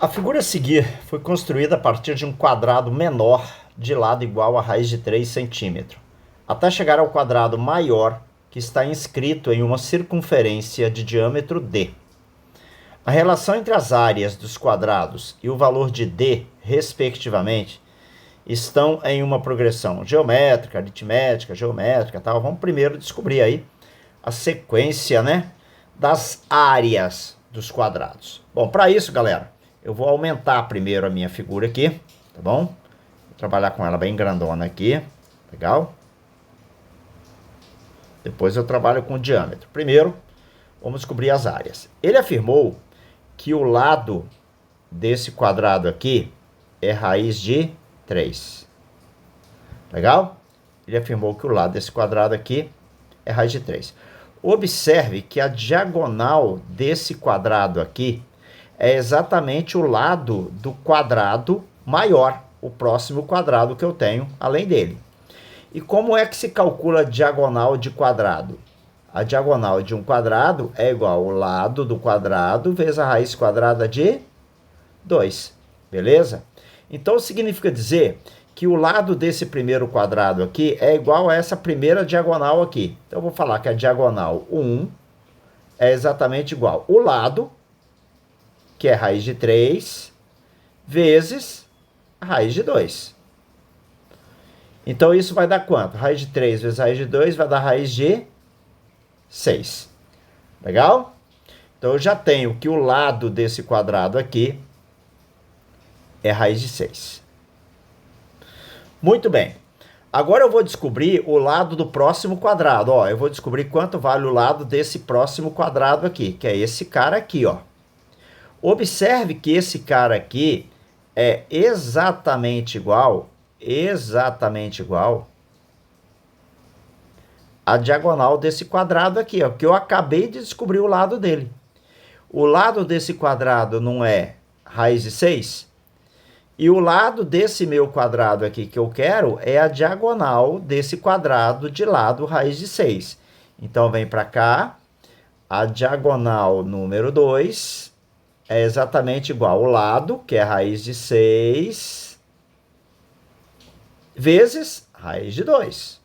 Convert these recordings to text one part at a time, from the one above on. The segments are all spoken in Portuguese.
A figura a seguir foi construída a partir de um quadrado menor de lado igual a raiz de 3 centímetros, até chegar ao quadrado maior que está inscrito em uma circunferência de diâmetro d. A relação entre as áreas dos quadrados e o valor de d, respectivamente, estão em uma progressão geométrica, aritmética, geométrica, tal. Vamos primeiro descobrir aí a sequência, né, das áreas dos quadrados. Bom, para isso, galera, eu vou aumentar primeiro a minha figura aqui, tá bom? Vou trabalhar com ela bem grandona aqui, legal? Depois eu trabalho com o diâmetro. Primeiro, vamos descobrir as áreas. Ele afirmou que o lado desse quadrado aqui é raiz de 3. Legal? Ele afirmou que o lado desse quadrado aqui é raiz de 3. Observe que a diagonal desse quadrado aqui é exatamente o lado do quadrado maior, o próximo quadrado que eu tenho além dele. E como é que se calcula a diagonal de quadrado? A diagonal de um quadrado é igual ao lado do quadrado vezes a raiz quadrada de 2. Beleza? Então significa dizer que o lado desse primeiro quadrado aqui é igual a essa primeira diagonal aqui. Então eu vou falar que a diagonal 1 é exatamente igual o lado, que é raiz de 3, vezes a raiz de 2. Então isso vai dar quanto? Raiz de 3 vezes raiz de 2 vai dar raiz de 6. Legal? Então eu já tenho que o lado desse quadrado aqui é raiz de 6. Muito bem. Agora eu vou descobrir o lado do próximo quadrado. Ó, eu vou descobrir quanto vale o lado desse próximo quadrado aqui, que é esse cara aqui, ó. Observe que esse cara aqui é exatamente igual à diagonal desse quadrado aqui, ó, que eu acabei de descobrir o lado dele. O lado desse quadrado não é raiz de 6? E o lado desse meu quadrado aqui que eu quero é a diagonal desse quadrado de lado raiz de 6. Então, vem para cá, a diagonal número 2 é exatamente igual ao lado, que é raiz de 6, vezes raiz de 2.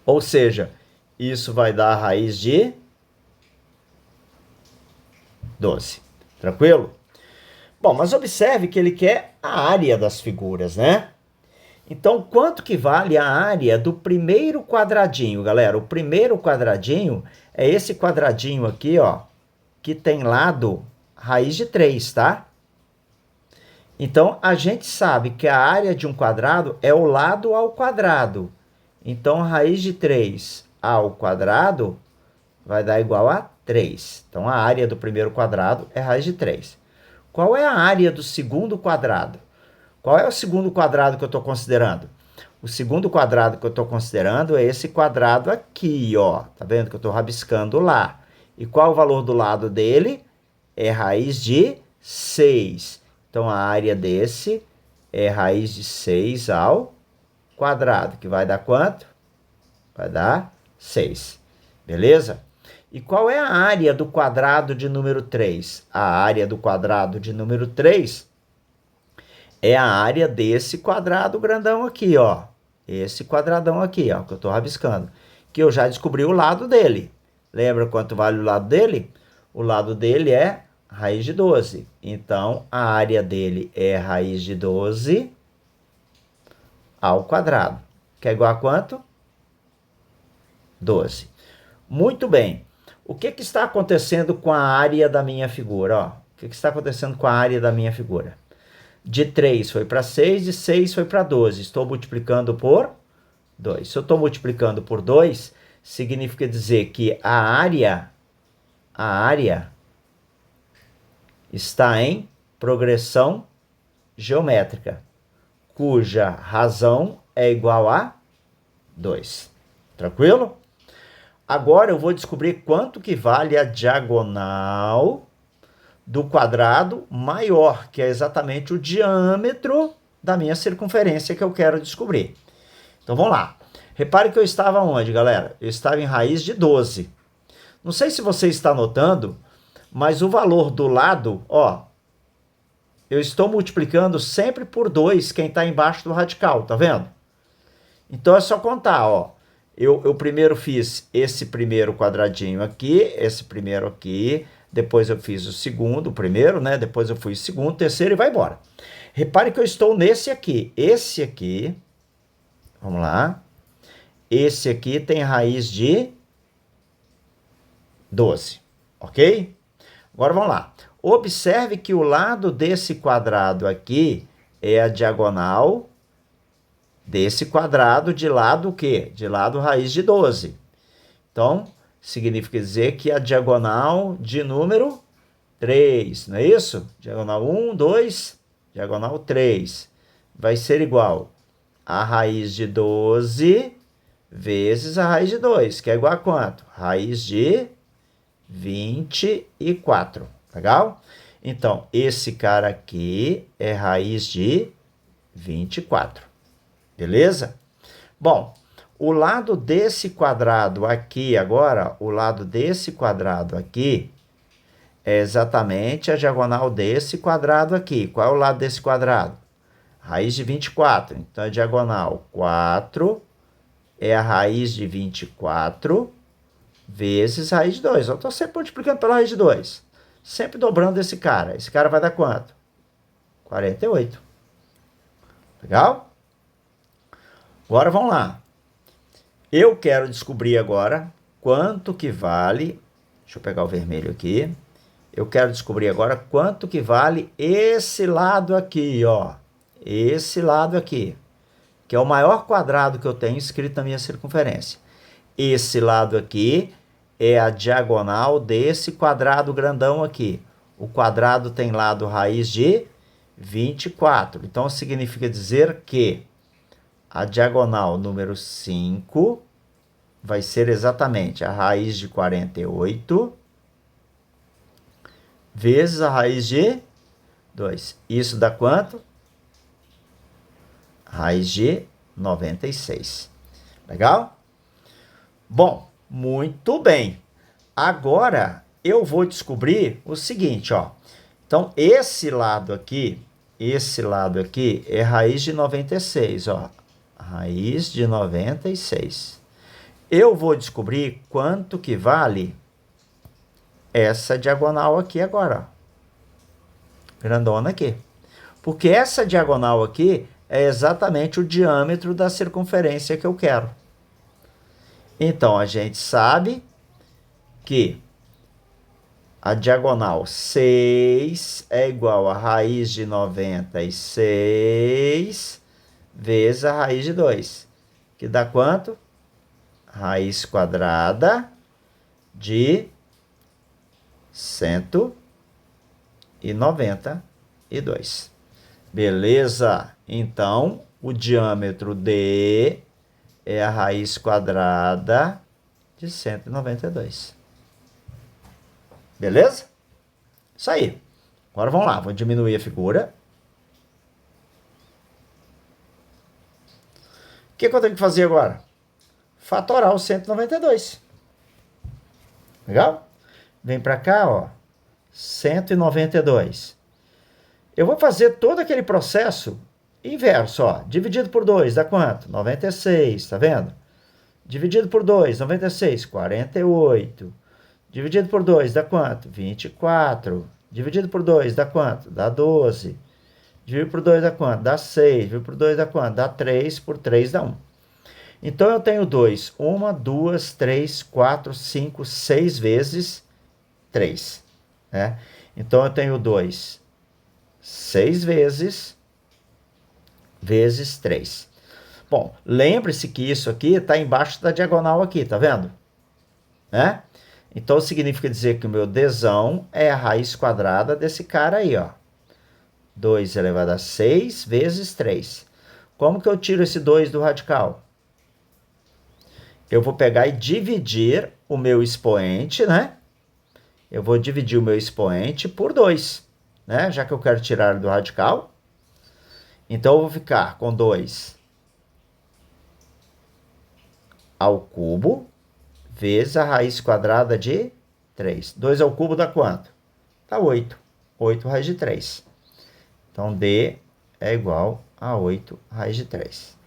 Ou seja, isso vai dar raiz de 12. Tranquilo? Bom, mas observe que ele quer a área das figuras, né? Então, quanto que vale a área do primeiro quadradinho, galera? O primeiro quadradinho é esse quadradinho aqui, ó, que tem lado raiz de 3, tá? Então, a gente sabe que a área de um quadrado é o lado ao quadrado. Então, raiz de 3 ao quadrado vai dar igual a 3. Então, a área do primeiro quadrado é raiz de 3. Qual é a área do segundo quadrado? Qual é o segundo quadrado que eu estou considerando? O segundo quadrado que eu estou considerando é esse quadrado aqui, ó. Tá vendo que eu estou rabiscando lá? E qual o valor do lado dele? É raiz de 6. Então, a área desse é raiz de 6 ao quadrado, que vai dar quanto? Vai dar 6. Beleza? E qual é a área do quadrado de número 3? A área do quadrado de número 3 é a área desse quadrado grandão aqui, ó. Esse quadradão aqui, ó, que eu estou rabiscando. Que eu já descobri o lado dele. Lembra quanto vale o lado dele? O lado dele é raiz de 12. Então, a área dele é raiz de 12 ao quadrado. Que é igual a quanto? 12. Muito bem. O que está acontecendo com a área da minha figura? Ó, o que está acontecendo com a área da minha figura? De 3 foi para 6, de 6 foi para 12. Estou multiplicando por 2. Se eu estou multiplicando por 2, significa dizer que a área está em progressão geométrica, cuja razão é igual a 2. Tranquilo? Agora eu vou descobrir quanto que vale a diagonal do quadrado maior, que é exatamente o diâmetro da minha circunferência que eu quero descobrir. Então vamos lá. Repare que eu estava onde, galera? Eu estava em raiz de 12. Não sei se você está notando, mas o valor do lado, ó, eu estou multiplicando sempre por 2 quem está embaixo do radical, tá vendo? Então é só contar, ó. Eu primeiro fiz esse primeiro quadradinho aqui, esse primeiro aqui, depois eu fiz o segundo, o primeiro, né? Depois eu fui o segundo, terceiro e vai embora. Repare que eu estou nesse aqui. Esse aqui, vamos lá. Esse aqui tem raiz de 12, ok? Agora vamos lá. Observe que o lado desse quadrado aqui é a diagonal desse quadrado de lado o quê? De lado raiz de 12. Então, significa dizer que a diagonal de número 3, não é isso? Diagonal 1, 2, diagonal 3. Vai ser igual a raiz de 12 vezes a raiz de 2, que é igual a quanto? Raiz de 24. Legal? Então, esse cara aqui é raiz de 24. Beleza? Bom, o lado desse quadrado aqui agora, o lado desse quadrado aqui é exatamente a diagonal desse quadrado aqui. Qual é o lado desse quadrado? Raiz de 24. Então, a diagonal 4 é a raiz de 24 vezes raiz de 2. Eu estou sempre multiplicando pela raiz de 2. Sempre dobrando esse cara. Esse cara vai dar quanto? 48. Legal? Agora vamos lá. Eu quero descobrir agora quanto que vale... Deixa eu pegar o vermelho aqui. Eu quero descobrir agora quanto que vale esse lado aqui, ó. Esse lado aqui, que é o maior quadrado que eu tenho escrito na minha circunferência. Esse lado aqui é a diagonal desse quadrado grandão aqui. O quadrado tem lado raiz de 24. Então, significa dizer que a diagonal número 5 vai ser exatamente a raiz de 48 vezes a raiz de 2. Isso dá quanto? Raiz de 96. Legal? Bom, muito bem. Agora eu vou descobrir o seguinte, ó. Então, esse lado aqui é raiz de 96, ó. Raiz de 96. Eu vou descobrir quanto que vale essa diagonal aqui agora, ó. Grandona aqui. Porque essa diagonal aqui é exatamente o diâmetro da circunferência que eu quero. Então, a gente sabe que a diagonal 6 é igual a raiz de 96 vezes a raiz de 2. Que dá quanto? Raiz quadrada de 192. Beleza? Então, o diâmetro D é a raiz quadrada de 192. Beleza? Isso aí. Agora vamos lá, vou diminuir a figura. O que eu tenho que fazer agora? Fatorar o 192. Legal? Vem para cá, ó. 192. Eu vou fazer todo aquele processo inverso, ó. Dividido por 2 dá quanto? 96, tá vendo? Dividido por 2, 96, 48. Dividido por 2 dá quanto? 24. Dividido por 2 dá quanto? Dá 12. Dividido por 2 dá quanto? Dá 6. Dividido por 2 dá quanto? Dá 3. Por 3 dá 1. Então, eu tenho 2. 1, 2, 3, 4, 5, 6 vezes 3. Né? Então, eu tenho 2. 6 vezes 3. Bom, lembre-se que isso aqui está embaixo da diagonal aqui, tá vendo? Né? Então, significa dizer que o meu Dzão é a raiz quadrada desse cara aí, ó. 2 elevado a 6 vezes 3. Como que eu tiro esse 2 do radical? Eu vou pegar e dividir o meu expoente, né? Eu vou dividir o meu expoente por 2, né? Já que eu quero tirar do radical. Então, eu vou ficar com 2 ao cubo vezes a raiz quadrada de 3. 2 ao cubo dá quanto? Dá 8. 8 raiz de 3. Então, D é igual a 8 raiz de 3.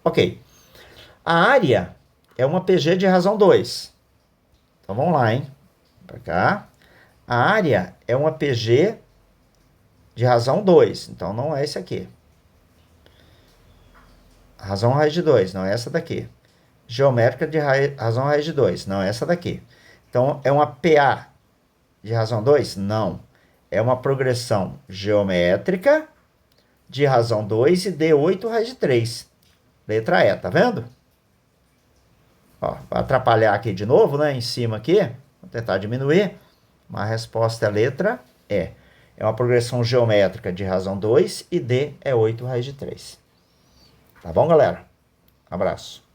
Ok. A área é uma PG de razão 2. Então, vamos lá, hein? Para cá. A área é uma PG de razão 2. Então, não é esse aqui. Razão raiz de 2, não é essa daqui. Geométrica de razão raiz de 2, não é essa daqui. Então, é uma PA de razão 2? Não. É uma progressão geométrica de razão 2 e D8 raiz de 3. Letra E, tá vendo? Ó, vai atrapalhar aqui de novo, né? Em cima aqui. Vou tentar diminuir. Mas a resposta é a letra E. É uma progressão geométrica de razão 2 e D é 8 raiz de 3. Tá bom, galera? Abraço.